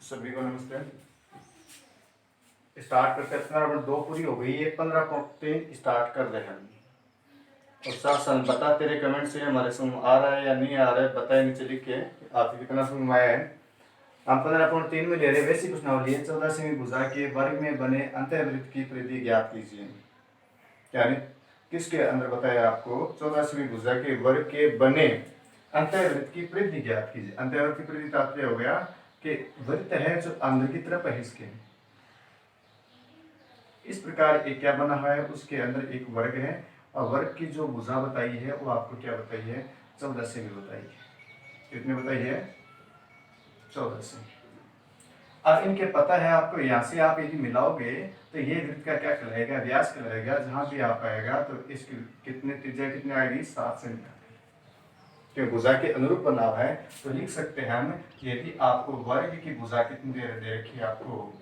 सभी को नमस्ते। स्टार्ट करते हैं। 15.2 पूरी हो गई है, 15.3 स्टार्ट कर रहे हैं। और साथ साथ बता तेरे कमेंट से हमारे समझ आ रहा है या नहीं आ रहा है, बताए नीचे लिख के आपको कितना समझ आया है। हम 15.3 में ले रहे वैसी प्रश्नावली है। 14 सेमी भुजा के वर्ग में बने अंतःवृत्त की परिधि ज्ञात कीजिए। यानी किसके अंदर बताया आपको 14 सेमी भुजा के वर्ग के बने अंतःवृत्त की परिधि ज्ञात कीजिए। अंतःवृत्त की परिधि तात्पर्य हो गया कि वृत्त है जो अंदर की तरफ है, इसके इस प्रकार एक क्या बना हुआ है, उसके अंदर एक वर्ग है और वर्ग की जो भुजा बताई है वो आपको क्या बताई है, 14 सेमी बताई है। कितने बताई है, 14 सेमी। अब इनके पता है आपको, यहाँ से आप यदि मिलाओगे तो ये वृत्त का क्या कहलाएगा, व्यास कहलाएगा। जहां भी आप आएगा तो इसकी कितने त्रिज्या कितने आएगी, 7 सेमी। क्योंकि भुजा के अनुरूप बना हुआ है तो लिख सकते हैं हम, यदि आपको वर्ग की भुजा कितनी दे रखी है, आपको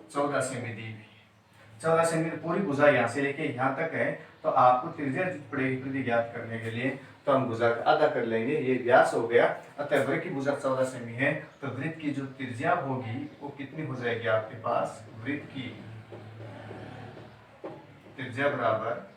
14 सेमी दी। 14 सेमी पूरी भुजा यहाँ से लेके यहाँ तक है, तो आपको त्रिज्या पड़ेगी परिधि ज्ञात करने के लिए। तो हम भुजा का आधा कर लेंगे, ये व्यास हो गया। अतः वृत्त की भुजा 14 सेमी है, तो वृत्त की जो त्रिज्या होगी वो कितनी हो जाएगी आपके पास, वृत्त की त्रिज्या बराबर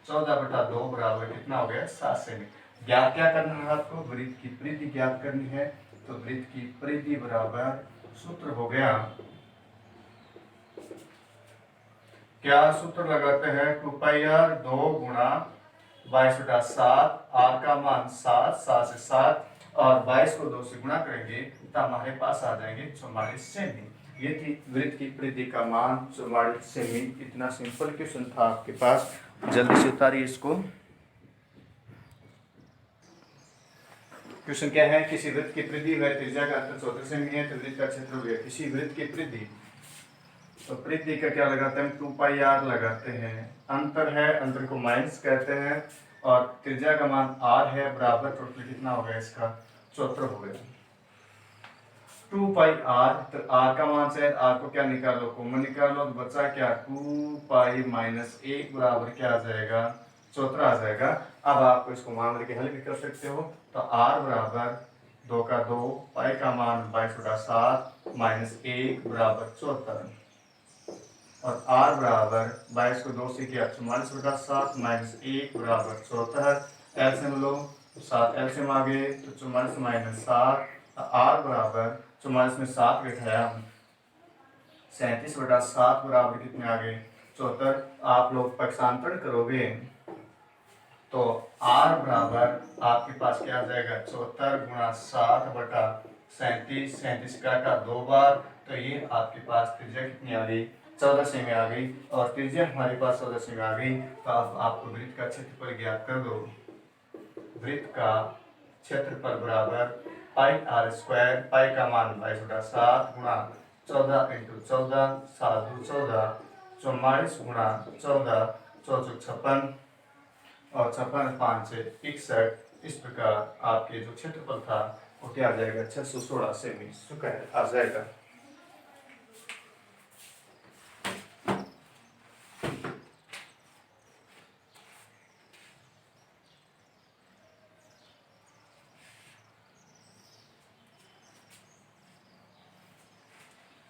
14/2 बराबर कितना हो गया, 7 सेमी। ज्ञात क्या करना है आपको, वृत्त की परिधि ज्ञात करनी है। तो वृत्त की परिधि बराबर सूत्र हो गया, क्या सूत्र लगाते हैं, 2πr 2 गुणा 22/7, आर का मान 7, 7 से 7 और 22 को 2 से गुणा करेंगे तो हमारे पास आ जाएंगे 44 सेमी। ये थी वृत्त की परिधि का मान 44 सेमी। इतना सिंपल क्वेश्चन था आपके पास, जल्दी से उतारिए इसको। क्वेश्चन क्या है, किसी वृत्त की परिधि व त्रिज्या का अंतर 14 सेमी है तो वृत्त का क्षेत्र हो गया। किसी वृत्त की परिधि, तो परिधि का क्या लगाते हैं, 2πr लगाते हैं। अंतर है, अंतर को माइनस कहते हैं और त्रिज्या का मान r है, बराबर टोटल कितना हो गया इसका, 74 हो गया। 2πr, तो r का मान से r को क्या निकालो, कॉमन निकालो, तो बचा क्या, 2π माइनस 1 बराबर क्या आ जाएगा, 74 आ जाएगा। अब आपको इसको मान लेके हल भी कर सकते हो। तो r बराबर 2 का 2, पाई का मान 22/7 माइनस 1 बराबर 74 और r बराबर 22 को 2 से किया 44/7 माइनस 1 बराबर 74। एलसीएम लो, 7 एलसीएम आ गए तो 44 माइनस 7, r बराबर 44 में 7 घटाया 37/7 बराबर कितने आ गए, 74। आप लोग पक्षांतरण करोगे तो r बराबर आपके पास क्या आ जाएगा, 74 गुणा 7/37, 37 का 2 बार, तो ये आपके पास त्रिज्या कितनी आ गई, 14 सेमी आ गई। और त्रिज्या हमारे पास 14 सेमी आ गई। तो अब आपको वृत्त का क्षेत्रफल ज्ञात कर दो। वृत्त का क्षेत्रफल बराबर πr², पाई का मान 22/7 गुणा 14 × 14, 7 × 14, 44 गुणा 14, 14 56 और 56 5 से 61। इस प्रकार आपके जो क्षेत्रफल था वो क्या आ जाएगा, 616 सेमी स्क्वायर आ जाएगा।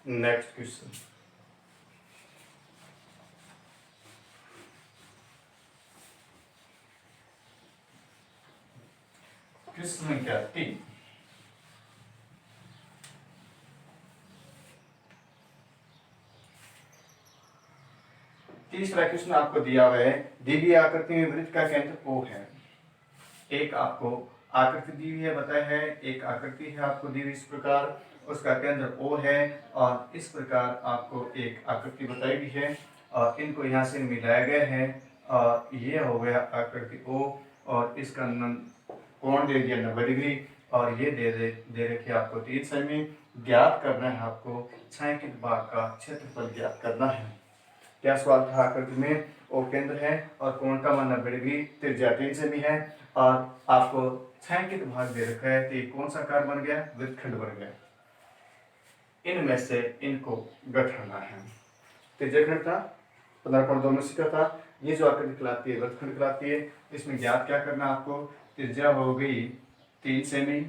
नेक्स्ट क्वेश्चन, क्वेश्चन संख्या 3। तीसरा क्वेश्चन आपको दिया हुआ है, दी गई आकृति में वृत्त का केंद्र O है। एक आपको आकृति दी हुई है, बताया है, एक आकृति है आपको दी हुई इस प्रकार, उसका केंद्र O है और इस प्रकार आपको एक आकृति बताई गई है और इनको यहाँ से मिलाया गया है और ये हो गया आकृति O और इसका कोण दे दिया 90 डिग्री और ये दे रखी आपको 3 सेमी। ज्ञात करना है आपको छायांकित भाग का क्षेत्रफल ज्ञात करना है। क्या सवाल था, आकृति में O केंद्र है और कोण का मान 90 डिग्री, त्रिज्या 3 सेमी है और आपको छायांकित भाग दे रखा है, तो ये कौन सा आकार बन गया, वृत्तखंड बन गया। इनमें से इनको गठाना है। त्रिज्याखंड था 15.2 में सीखा था, ये जो आकृति कहलाती है वृत्तखंड कहलाती है। इसमें ज्ञात क्या करना आपको, त्रिज्या हो गई 3 सेमी,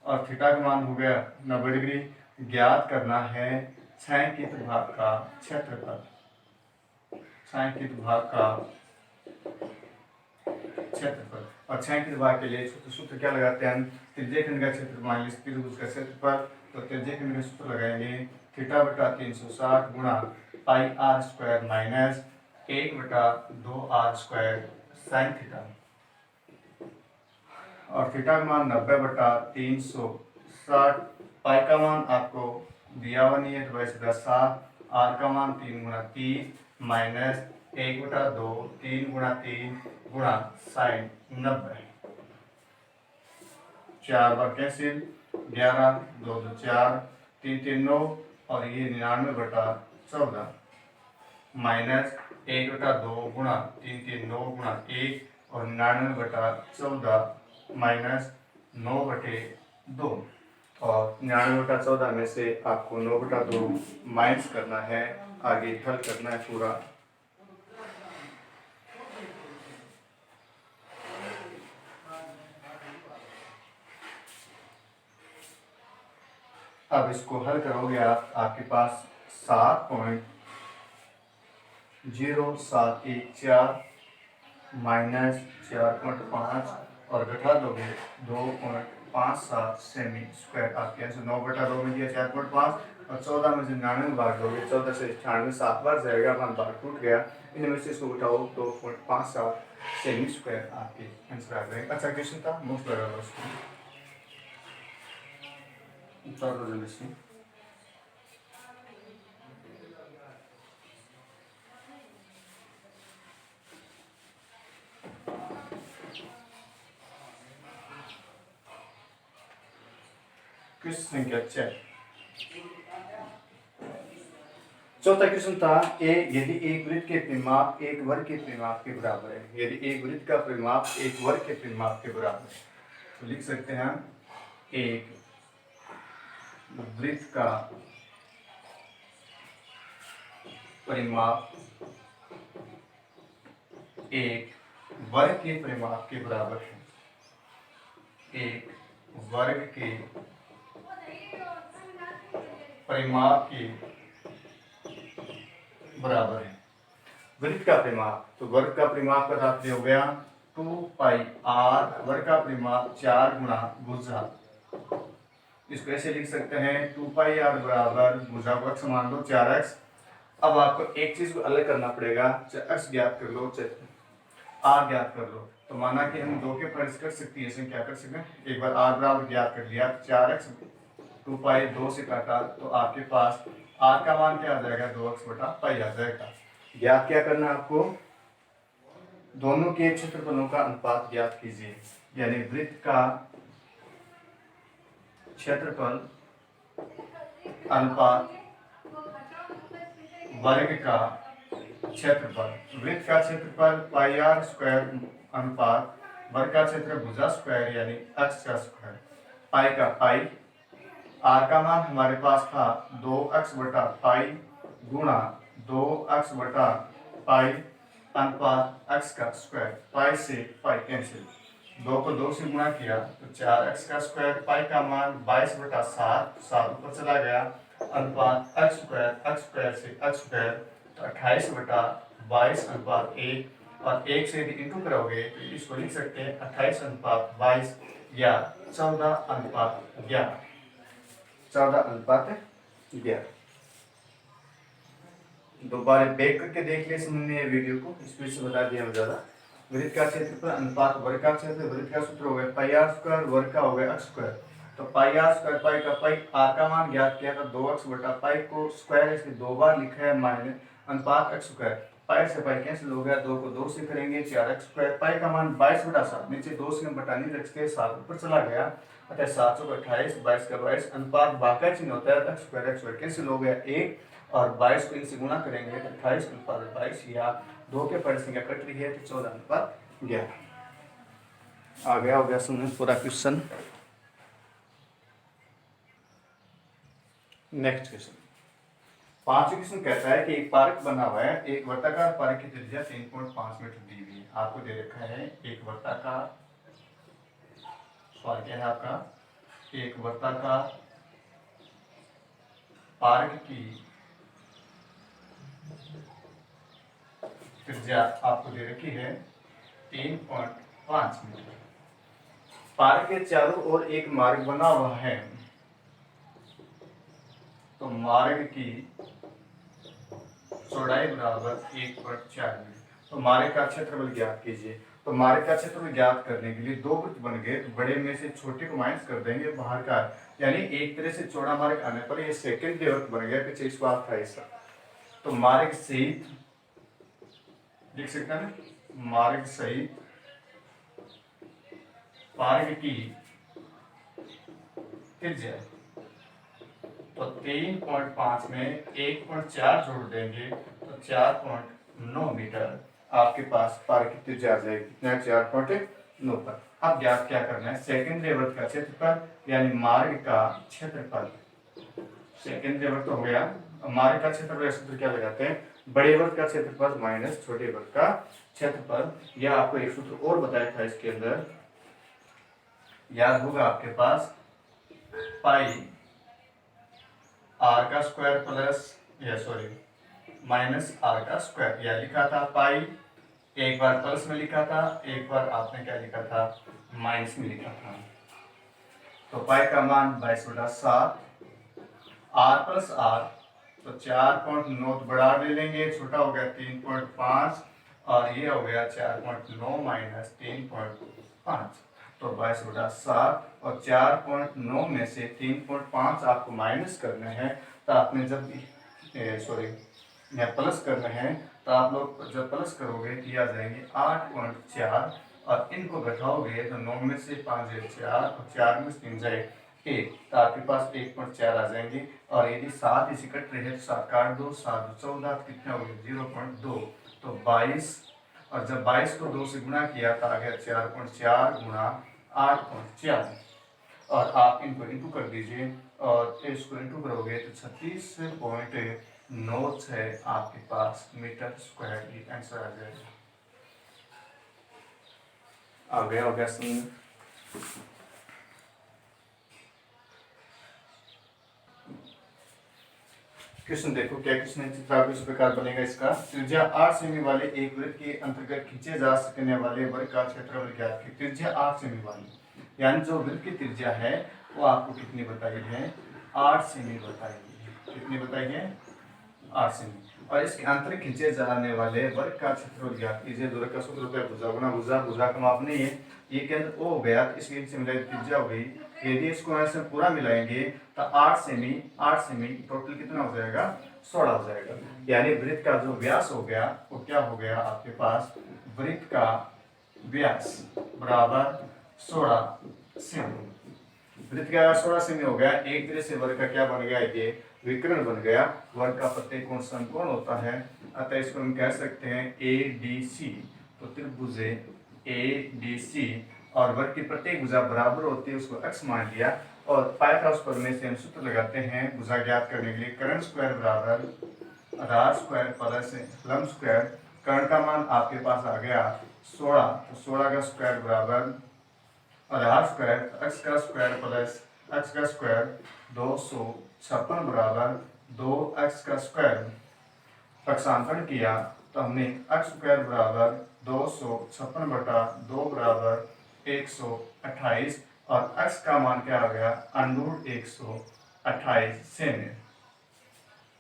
और थीटा का मान हो गया 90 डिग्री। ज्ञात करना है छायांकित भाग का क्षेत्रफल। छायांकित भाग का क्षेत्रफल, और छायांकित भाग के लिए सूत्र क्या लगाते हैं हम? त्रिज्यखंड का क्षेत्रफल मान लीजिए त्रिभुज का क्षेत्रफल, तो त्रिज्यखंड का सूत्र लगाएंगे थीटा बटा 360 गुणा पाई आर स्क्वायर माइनस 1 बटा 2 आर स्क्वायर साइन थीटा। और थीटा का मान 90 बटा 360, पाई का मान आपको दिया हुआ नहीं है तो वैसे 7, आर का मान 3 गुणा 3 माइनस 1 बटा 2 3 गुणा 3 गुणा साइन 90। 4 बार कैंसिल, 11 2 2 4 3 3 9 और ये 99 बटा 14 माइनस 1 बटा 2 गुणा 3 3 9 गुणा 1 और 99 बटा 14 माइनस 9 बटे 2। और 99 बटा 14 में से आपको 9 बटा 2 माइनस करना है, आगे हल करना है पूरा। अब इसको हल करोगे आप, आपके पास 7.0714 माइनस 4.5 और घटा दोगे 2.57 सेमी स्क्वायर। आपके यहाँ से 9 बटा 2 में दिया 4.5 और 14 में से 99 भाग दोगे, 14 से 98 7 बार जाएगा, 1 भाग टूट गया, इनमें से इसको उठाओ 2.57 सेमी स्क्वायर आपके आंसर आ जाएगा। अच्छा क्वेश्चन था, मुफ्त लगा उसको जल्दी से। क्वेश्चन संख्या 4, चौथा क्वेश्चन था यदि एक वृत्त के परिमाप एक वर्ग के परिमाप के बराबर है। यदि एक वृत्त का परिमाप एक वर्ग के परिमाप के बराबर है तो लिख सकते हैं हम एक वृत्त का परिमाप एक वर्ग के परिमाप के बराबर है। एक वर्ग के परिमाप के बराबर है। वृत्त का परिमाप, तो वर्ग का परिमाप का तात्पर्य हो गया 2 पाई आर, वर्ग का परिमाप 4 गुणा भुजा। इसको ऐसे लिख सकते हैं 2 पाई आर बराबर भुजा को x मान लो 4x। अब आपको एक चीज को अलग करना पड़ेगा, चाहे x ज्ञात कर लो चाहे r ज्ञात कर लो। तो माना कि हम 2 के फर्ज कर सकते हैं, ऐसे क्या कर सकते हैं, एक बार r बराबर ज्ञात कर लिया, 4x 2 पाई 2 से काटा तो आपके पास r का मान क्या आ जाएगा, 2x बटा पाई आ जाएगा। ज्ञात क्या करना है आपको, दोनों के क्षेत्रफलों का अनुपात ज्ञात कीजिए, यानी वृत्त का क्षेत्रफल अनुपात वर्ग का क्षेत्रफल। वृत्त का क्षेत्रफल पाई आर स्क्वायर अनुपात वर्ग का क्षेत्र भुजा स्क्वायर यानी x का स्क्वायर। पाई का पाई, आर का मान हमारे पास था 2x बटा पाई गुणा 2x बटा पाई अनुपात x का स्क्वायर। पाई से पाई कैंसिल, 2 को 2 से गुणा किया तो 4x का स्क्वायर। पाई का मान 22 बटा 7, 7 ऊपर चला गया, अनुपात x स्क्वायर से x स्क्वायर तो 28 बटा 22 अनुपात 1, और 1 से यदि इंटू करोगे तो इसको लिख सकते हैं 28 अनुपात 22 या 14 अनुपात 11। 14 अनुपात 11। दोबारा बैक करके देख ले समझने वीडियो को, स्पीड से बता दिया मैं ज़्यादा। वृत्त का क्षेत्रफल अनुपात वर्ग का क्षेत्र, वृत्त का सूत्र हो गया पाई आर स्क्वायर, वर्ग का हो गया x स्क्वायर। तो पाई आर स्क्वायर, पाई का पाई, आर का मान ज्ञात किया था 2x बटा पाई को स्क्वायर इसलिए 2 बार लिखा है माइनस अनुपात x स्क्वायर। पाई से पाई कैंसिल हो गया, 2 को 2 से करेंगे 4x स्क्वायर। पाई का मान 22 बटा 7, नीचे 2 से हम बटा नहीं रखते, 7 ऊपर चला गया, अतः 7 को 28, 22 का 22, अनुपात बाका चिन्ह होता है, x स्क्वायर कैंसिल हो गया 1 और 22 को इनसे गुणा करेंगे तो 28 अनुपात 22 या 2 के पर संख्या कट रही है तो 14 अनुपात 11 आ गया। हो गया समझ पूरा क्वेश्चन। नेक्स्ट क्वेश्चन, पांचवें क्वेश्चन कहता है कि एक पार्क बना हुआ है, एक वर्ताकार पार्क की त्रिज्या 3.5 मीटर दी हुई है। आपको दे रखा है एक वर्ताकार पार्क है आपका एक वृत्ताकार पार्क की त्रिज्या आपको दे रखी है 3.5 मीटर। पार्क के चारों ओर एक मार्ग बना हुआ है, तो मार्ग की चौड़ाई बराबर 1.4 मीटर। तो मार्ग का क्षेत्रफल ज्ञात कीजिए। तो मार्ग का क्षेत्रफल ज्ञात करने के लिए दो वृत्त बन गए, तो बड़े में से छोटे को माइनस कर देंगे बाहर का, यानी एक तरह से चौड़ा मार्ग आने पर ये सेकेंडरी वृत्त बन गया। पीछे इस बात था ऐसा, तो मार्ग सहित लिख सकते हैं, मार्ग सहित पार्क की त्रिज्या, तो 3.5 में 1.4 जोड़ देंगे तो 4.9 मीटर आपके पास पार्क की त्रिज्या आ जाएगी। कितना? 4.9 पर। अब ज्ञात क्या करना है? सेकेंडरी वृत्त का क्षेत्रफल यानी मार्ग का क्षेत्रफल। सेकेंडरी वृत्त हो गया, मार्ग का क्षेत्रफल सूत्र क्या लगाते हैं? बड़े वृत्त का क्षेत्रफल माइनस छोटे वृत्त का क्षेत्रफल। यह आपको एक सूत्र और बताया था, इसके अंदर याद होगा आपके पास, पाई आर का स्क्वायर प्लस माइनस आर का स्क्वायर। यह लिखा था पाई, एक बार प्लस में लिखा था, एक बार आपने क्या लिखा था? माइनस में लिखा था। तो पाई का मान 22/7, आर प्लस आर, तो 4.9 बढ़ा ले लेंगे, छोटा हो गया 3.5, और ये हो गया 4.9 माइनस 3.5, तो 22/7। और 4.9 में से 3.5 आपको माइनस करने हैं, तो आपने जब प्लस करने हैं, तो आप लोग जब प्लस करोगे तो ये आ जाएंगे 8.4, और इनको घटाओगे तो 9 में से 5 जाए 4, और 4 में से 3 जाए 1, तो आपके पास 1.4 आ जाएंगे। और यदि 7 इसी कट रहे तो 7 काट दो, 7 14, कितना हो गया? 0.2, तो 22। और जब 22 को 2 से गुणा किया तो आ गया 4.4 गुणा 8.4, और आप इनको इंटू कर दीजिए, और इसको इंटू करोगे तो 36.96 आपके पास मीटर स्क्वायर की आंसर आ जाएगा। आ गया हो गया समझ? क्वेश्चन देखो, क्या क्वेश्चन चित्र इस प्रकार बनेगा। इसका त्रिज्या 8 सेमी वाले एक वृत्त के अंतर्गत खींचे जा सकने वाले वर्ग का क्षेत्रफल ज्ञात कीजिए। त्रिज्या 8 सेमी वाली, यानी जो वृत्त की त्रिज्या है वो आपको कितनी बताई है? 8 सेमी बताई है। कितनी बताई है? 8 सेमी। और इसके अंतर खींचे जाने वाले वर्ग का क्षेत्रफल ज्ञात कीजिए। वर्ग का सूत्र होता है भुजा गुना भुजा, भुजा का माप नहीं है, ये केंद्र ओ हो गया, इसके से मिलाई त्रिज्या हो गई। यदि इसको ऐसे पूरा मिलाएंगे तो 8 सेमी टोटल कितना हो जाएगा? 16 हो जाएगा। यानी वृत्त का जो व्यास हो गया वो क्या हो गया आपके पास? वृत्त का व्यास बराबर 16 सेमी। वृत्त का व्यास 16 सेमी हो गया। एक तरह से वर्ग का क्या बन गया? ये विकर्ण बन गया। वर्ग का प्रत्येक कोण समकोण होता है, अतः इसको हम कह सकते हैं ADC। तो त्रिभुज ADC, और वर्ग की प्रत्येक भुजा बराबर होती है, उसको x मान लिया, और पाई का उस पर में से हम सूत्र लगाते हैं भुजा ज्ञात करने के लिए। कर्ण स्क्वायर बराबर आधार स्क्वायर प्लस लंब स्क्वायर। कर्ण का मान आपके पास आ गया 16, तो 16 का स्क्वायर बराबर आधार स्क्वायर x का स्क्वायर प्लस x का स्क्वायर 256 बराबर 2x का स्क्वायर। पक्षांतरण किया तो हमने x स्क्वायर बराबर 256/2 बराबर 128, और x का मान क्या आ गया? √128 सेमी।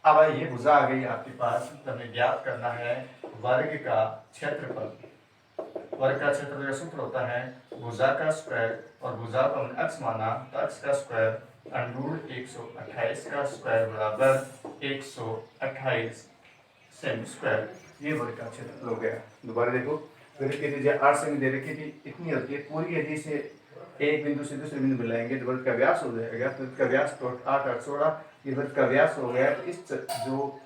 अब ये भुजा आ गई आपके पास, हमें ज्ञात करना है वर्ग का क्षेत्रफल। वर्ग का क्षेत्रफल का सूत्र होता है भुजा का स्क्वायर, और भुजा को हमने x माना तो x का स्क्वायर √128 का स्क्वायर बराबर 128 सेमी स्क्वायर। ये वर्ग का क्षेत्रफल हो गया। दोबारा देखो, वृत्त की त्रिज्या 8 सेमी दे रखी थी, इतनी होती है पूरी। यदि से एक बिंदु से दूसरे बिंदु मिलाएंगे तो वृत्त का व्यास हो जाएगा। वृत्त का व्यास तो 8 8 16, ये वृत्त का व्यास हो गया। तो इस जो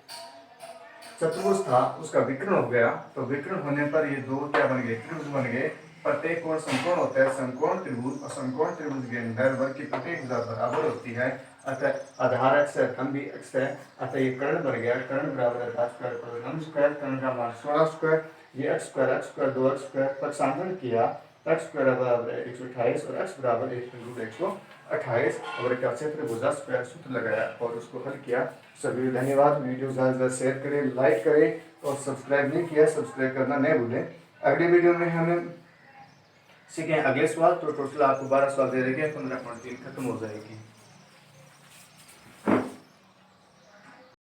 चतुर्भुज था उसका विकर्ण हो गया, तो विकर्ण होने पर ये दो क्या बन गए? त्रिभुज बन गए। प्रत्येक कोण समकोण होता है, समकोण त्रिभुज, और समकोण त्रिभुज के अंदर वर्ग की प्रत्येक भुजा बराबर होती है, अतः आधार x है, खंड भी x है, अतः ये कर्ण बन गया। कर्ण बराबर आधार स्क्वायर प्लस लंब स्क्वायर। कर्ण का मान 16 स्क्वायर, ये x स्क्वायर 2x स्क्वायर, पक्षांतरण किया x स्क्वायर बराबर है 128 और x बराबर 1/128 और एक अच्छे त्रिभुजा स्क्वायर सूत्र लगाया और उसको हल किया। सभी धन्यवाद। वीडियो ज़्यादा से ज़्यादा शेयर करें, लाइक करें और सब्सक्राइब नहीं किया सब्सक्राइब करना नहीं भूलें। अगले वीडियो में हमें सीखें अगले सवाल। तो टोटल आपको 12 सवाल दे देंगे, 15.3 खत्म हो जाएगी।